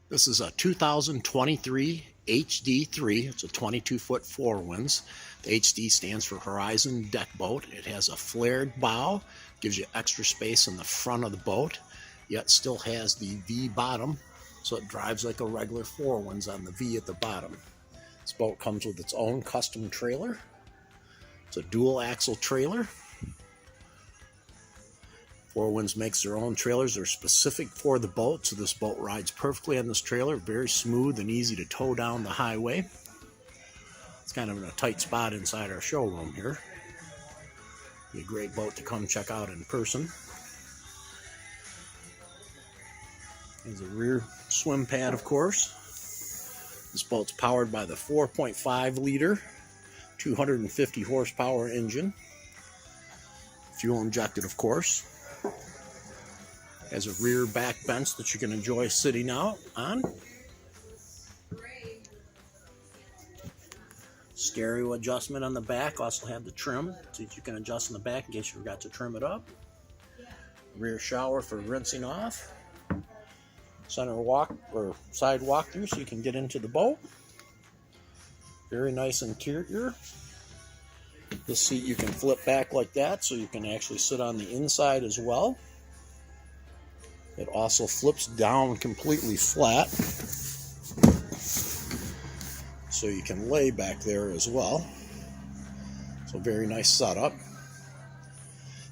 This is a 2023 HD3. It's a 22-foot four winds. The HD stands for Horizon Deck Boat. It has a flared bow, gives you extra space in the front of the boat, yet still has the V bottom, so it drives like a regular four winds on the V at the bottom. This boat comes with its own custom trailer. It's a dual axle trailer. Four Winds makes their own trailers. They're specific for the boat, so this boat rides perfectly on this trailer. Very smooth and easy to tow down the highway. It's kind of in a tight spot inside our showroom here. Be a great boat to come check out in person. There's a rear swim pad, of course. This boat's powered by the 4.5 liter, 250 horsepower engine. Fuel injected, of course. Has a rear back bench that you can enjoy sitting out on. Stereo adjustment on the back. Also have the trim so that you can adjust in the back in case you forgot to trim it up. Rear shower for rinsing off. Center walk or side walk through so you can get into the boat. Very nice interior. This seat you can flip back like that so you can actually sit on the inside as well. It also flips down completely flat, so you can lay back there as well. So very nice setup.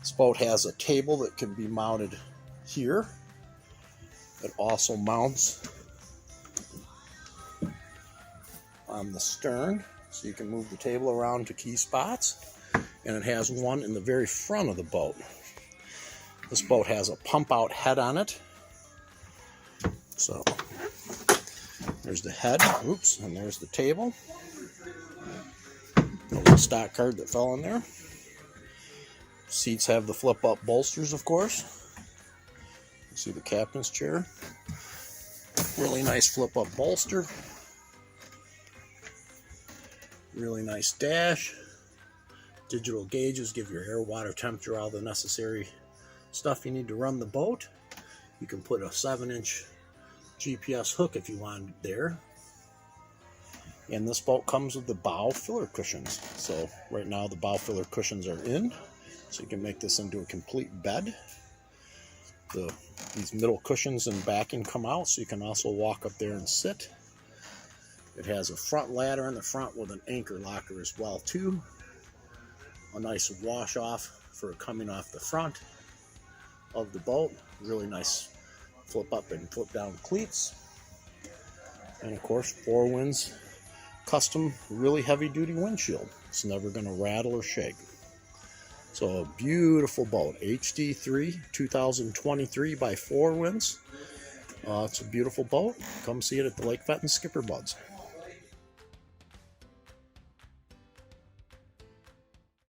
This boat has a table that can be mounted here. It also mounts on the stern, so you can move the table around to key spots. And it has one in the very front of the boat. This boat has a pump out head on it. So there's the head, oops, and there's the table. A little stock card that fell in there. Seats have the flip up bolsters, of course. You see the captain's chair. Really nice flip up bolster. Really nice dash. Digital gauges give your air, water temperature, all the necessary stuff you need to run the boat. You can put a 7-inch GPS hook if you want it there. And this boat comes with the bow filler cushions. So right now the bow filler cushions are in, so you can make this into a complete bed. These middle cushions and backing come out, so you can also walk up there and sit. It has a front ladder in the front with an anchor locker as well too. A nice wash off for coming off the front of the boat. Really nice flip up and flip down cleats. And of course, Four Winds custom really heavy duty windshield. It's never going to rattle or shake. So a beautiful boat, HD3 2023 by Four Winds. It's a beautiful boat. Come see it at the Lake Fenton SkipperBud's.